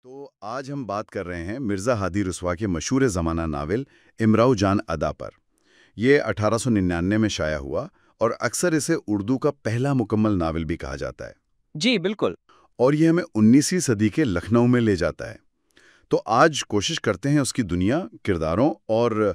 تو آج ہم بات کر رہے ہیں مرزا ہادی رسوا کے مشہور زمانہ ناول امراؤ جان ادا پر۔ یہ 1899 میں شائع ہوا اور اکثر اسے اردو کا پہلا مکمل ناول بھی کہا جاتا ہے۔ جی بالکل۔ اور یہ ہمیں 19ویں صدی کے لکھنؤ میں لے جاتا ہے۔ تو آج کوشش کرتے ہیں اس کی دنیا، کرداروں اور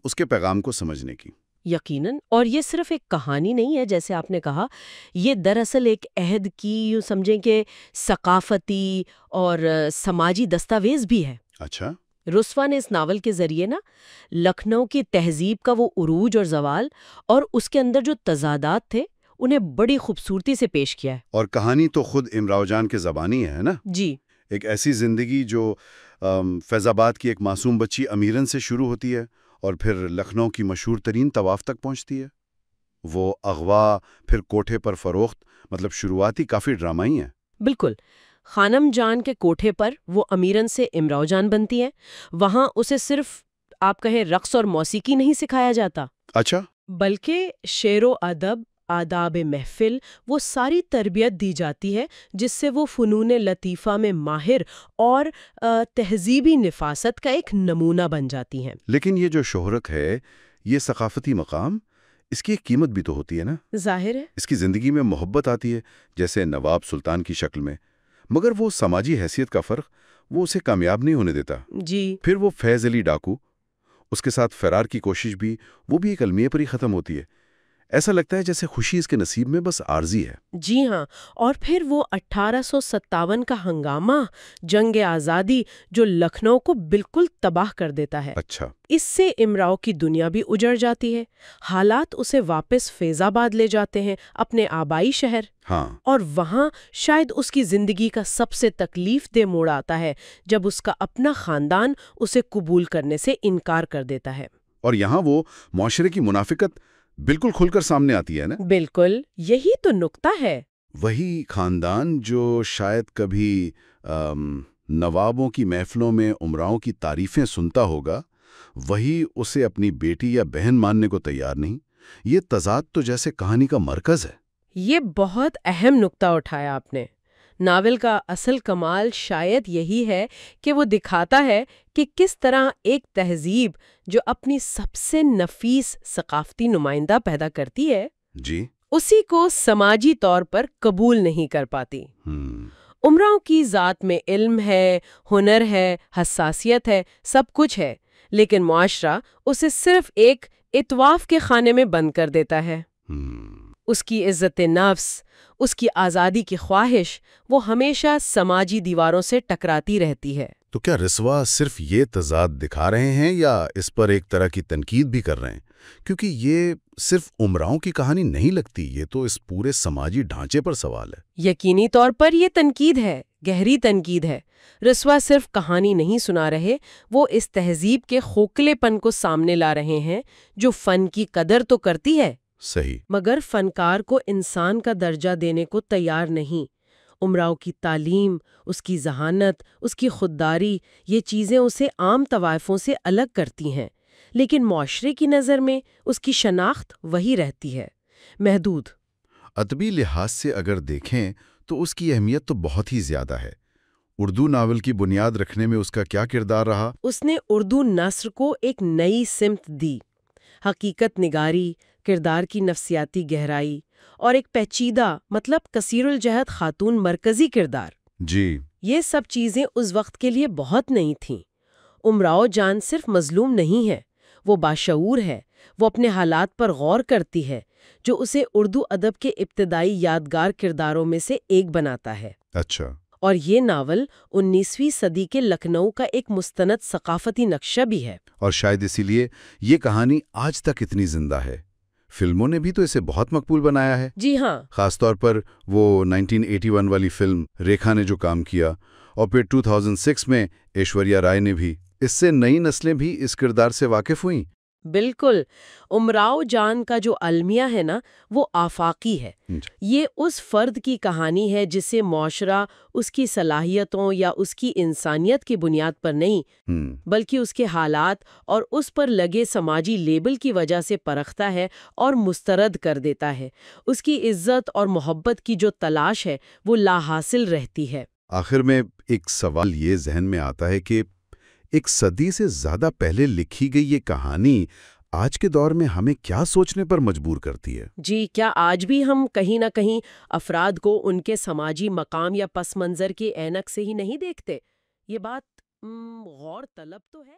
اس کے پیغام کو سمجھنے کی۔ یقیناً، اور یہ صرف ایک کہانی نہیں ہے جیسے آپ نے کہا، یہ دراصل ایک عہد کی یوں سمجھیں کہ ثقافتی اور سماجی دستاویز بھی ہے۔ اچھا۔ رسوا نے اس ناول کے ذریعے لکھنؤ کی تہذیب کا وہ عروج اور زوال اور اس کے اندر جو تضادات تھے انہیں بڑی خوبصورتی سے پیش کیا ہے۔ اور کہانی تو خود امراؤ جان کے زبانی ہے نا؟ جی۔ ایک ایسی زندگی جو فیض آباد کی ایک معصوم بچی امیرن سے شروع ہوتی ہے اور پھر لکھنؤ کی مشہور ترین طواف تک پہنچتی ہے۔ وہ اغوا، پھر کوٹھے پر فروخت، مطلب شروعاتی کافی ڈرامائی ہیں۔ بالکل۔ خانم جان کے کوٹھے پر وہ امیرن سے امراؤ جان بنتی ہیں۔ وہاں اسے صرف آپ کہیں رقص اور موسیقی نہیں سکھایا جاتا، اچھا۔ بلکہ شعر و ادب، آداب محفل، وہ ساری تربیت دی جاتی ہے جس سے وہ فنون لطیفہ میں ماہر اور تہذیبی نفاست کا ایک نمونہ بن جاتی ہیں۔ لیکن یہ جو شہرت ہے، یہ ثقافتی مقام، اس کی ایک قیمت بھی تو ہوتی ہے نا؟ ظاہر ہے۔ اس کی زندگی میں محبت آتی ہے، جیسے نواب سلطان کی شکل میں، مگر وہ سماجی حیثیت کا فرق وہ اسے کامیاب نہیں ہونے دیتا۔ جی۔ پھر وہ فیض علی ڈاکو، اس کے ساتھ فرار کی کوشش بھی، وہ بھی ایک المیہ پر ہی ختم ہوتی ہے۔ ایسا لگتا ہے جیسے خوشی اس کے نصیب میں بس عارضی ہے۔ جی ہاں، اور پھر وہ 1857 کا ہنگامہ، جنگ آزادی، جو لکھنؤ کو بالکل تباہ کر دیتا ہے۔ اچھا۔ اس سے امراؤ کی دنیا بھی اجڑ جاتی ہے۔ حالات اسے واپس فیض آباد لے جاتے ہیں، اپنے آبائی شہر۔ ہاں۔ اور وہاں شاید اس کی زندگی کا سب سے تکلیف دہ موڑ آتا ہے جب اس کا اپنا خاندان اسے قبول کرنے سے انکار کر دیتا ہے۔ اور یہاں وہ معاشرے کی منافقت بالکل کھل کر سامنے آتی ہے نا؟ بالکل، یہی تو نکتہ ہے۔ وہی خاندان جو شاید کبھی نوابوں کی محفلوں میں امراؤں کی تعریفیں سنتا ہوگا، وہی اسے اپنی بیٹی یا بہن ماننے کو تیار نہیں۔ یہ تضاد تو جیسے کہانی کا مرکز ہے۔ یہ بہت اہم نکتہ اٹھایا آپ نے۔ ناول کا اصل کمال شاید یہی ہے کہ وہ دکھاتا ہے کہ کس طرح ایک تہذیب جو اپنی سب سے نفیس ثقافتی نمائندہ پیدا کرتی ہے، جی، اسی کو سماجی طور پر قبول نہیں کر پاتی۔ امراؤں کی ذات میں علم ہے، ہنر ہے، حساسیت ہے، سب کچھ ہے، لیکن معاشرہ اسے صرف ایک اطواف کے خانے میں بند کر دیتا ہے۔ اس کی عزت نفس، اس کی آزادی کی خواہش، وہ ہمیشہ سماجی دیواروں سے ٹکراتی رہتی ہے۔ تو کیا رسوا صرف یہ تضاد دکھا رہے ہیں یا اس پر ایک طرح کی تنقید بھی کر رہے ہیں؟ کیونکہ یہ صرف امراؤں کی کہانی نہیں لگتی، یہ تو اس پورے سماجی ڈھانچے پر سوال ہے۔ یقینی طور پر یہ تنقید ہے، گہری تنقید ہے۔ رسوا صرف کہانی نہیں سنا رہے، وہ اس تہذیب کے کھوکھلے پن کو سامنے لا رہے ہیں جو فن کی قدر تو کرتی ہے، صحیح، مگر فنکار کو انسان کا درجہ دینے کو تیار نہیں۔ امراؤ کی تعلیم، اس کی ذہانت، اس کی خودداری، یہ چیزیں اسے عام طوائفوں سے الگ کرتی ہیں، لیکن معاشرے کی نظر میں اس کی شناخت وہی رہتی ہے، محدود۔ ادبی لحاظ سے اگر دیکھیں تو اس کی اہمیت تو بہت ہی زیادہ ہے۔ اردو ناول کی بنیاد رکھنے میں اس کا کیا کردار رہا؟ اس نے اردو نثر کو ایک نئی سمت دی۔ حقیقت نگاری، کردار کی نفسیاتی گہرائی اور ایک پیچیدہ مطلب کثیر الجہت خاتون مرکزی کردار، جی، یہ سب چیزیں اس وقت کے لیے بہت نئی تھیں۔ امراؤ جان صرف مظلوم نہیں ہے، وہ باشعور ہے، وہ اپنے حالات پر غور کرتی ہے، جو اسے اردو ادب کے ابتدائی یادگار کرداروں میں سے ایک بناتا ہے۔ اچھا۔ اور یہ ناول 19ویں صدی کے لکھنؤ کا ایک مستند ثقافتی نقشہ بھی ہے۔ اور شاید اسی لیے یہ کہانی آج تک اتنی زندہ ہے۔ فلموں نے بھی تو اسے بہت مقبول بنایا ہے۔ جی ہاں۔ خاص طور پر وہ 1981 والی فلم ریکھا نے جو کام کیا، اور پھر 2006 میں ایشوریا رائے نے بھی۔ اس سے نئی نسلیں بھی اس کردار سے واقف ہوئیں۔ بالکل۔ امراؤ جان کا جو المیہ ہے نا، وہ آفاقی ہے۔ یہ اس فرد کی کہانی ہے جسے معاشرہ اس کی صلاحیتوں یا اس کی انسانیت کی بنیاد پر نہیں، بلکہ اس کے حالات اور اس پر لگے سماجی لیبل کی وجہ سے پرکھتا ہے اور مسترد کر دیتا ہے۔ اس کی عزت اور محبت کی جو تلاش ہے وہ لا حاصل رہتی ہے۔ آخر میں ایک سوال یہ ذہن میں آتا ہے کہ ایک صدی سے زیادہ پہلے لکھی گئی یہ کہانی آج کے دور میں ہمیں کیا سوچنے پر مجبور کرتی ہے؟ جی، کیا آج بھی ہم کہیں نہ کہیں افراد کو ان کے سماجی مقام یا پس منظر کی اینک سے ہی نہیں دیکھتے؟ یہ بات غور طلب تو ہے۔